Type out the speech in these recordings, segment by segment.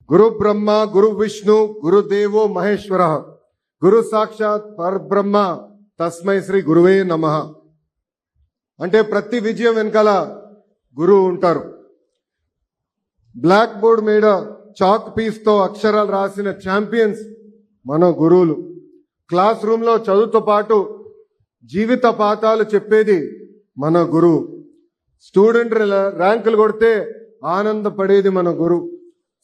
గురు బ్రహ్మ గురు విష్ణు గురుదేవో మహేశ్వర గురు సాక్షాత్ పరబ్రహ్మ తస్మై శ్రీ గురువే నమః. అంటే ప్రతి విజయం వెనకాల గురువు ఉంటారు. బ్లాక్ బోర్డ్ మీద చాక్ పీస్ తో అక్షరాలు రాసిన ఛాంపియన్స్ మన గురువులు. క్లాస్ రూమ్ లో చదువుతో పాటు జీవిత పాఠాలు చెప్పేది మన గురువు. స్టూడెంట్ ర్యాంకులు కొడితే ఆనందపడేది మన గురువు.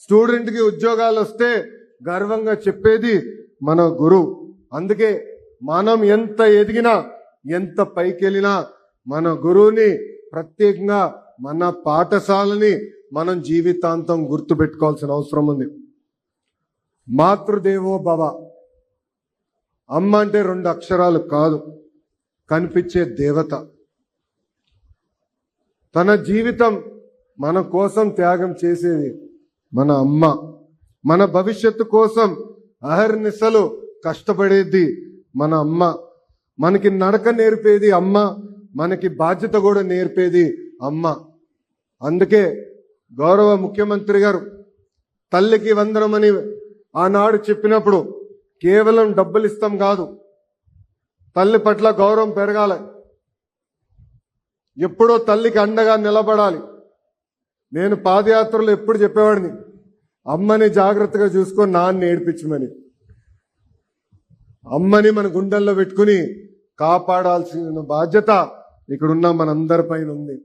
స్టూడెంట్ కి ఉద్యోగాలు వస్తే గర్వంగా చెప్పేది మన గురువు. అందుకే మనం ఎంత ఎదిగినా ఎంత పైకెళ్ళినా మన గురువుని ప్రత్యేకంగా మన పాఠశాలని మనం జీవితాంతం గుర్తుపెట్టుకోవాల్సిన అవసరం ఉంది. మాతృదేవో భవ. అమ్మ అంటే 2 అక్షరాలు కాదు, కనిపించే దేవత. తన జీవితం మన కోసం త్యాగం చేసేది మన అమ్మ. మన భవిష్యత్తు కోసం అహర్నిశలు కష్టపడేది మన అమ్మ. మనకి నడక నేర్పేది అమ్మ, మనకి బాధ్యత కూడా నేర్పేది అమ్మ. అందుకే గౌరవ ముఖ్యమంత్రి గారు తల్లికి వందనమని ఆనాడు చెప్పినప్పుడు కేవలం డబ్బులు ఇస్తాం కాదు, తల్లి పట్ల గౌరవం పెరగాలి. ఎప్పుడో తల్లికి అండగా నిలబడాలి. నేను పాదయాత్రలో ఎప్పుడు చెప్పేవాడిని, అమ్మని జాగ్రత్తగా చూసుకొని నాన్న ఏడిపించమని. అమ్మని మన గుండెల్లో పెట్టుకుని కాపాడాల్సిన బాధ్యత ఇక్కడున్న మనందరిపైన ఉంది.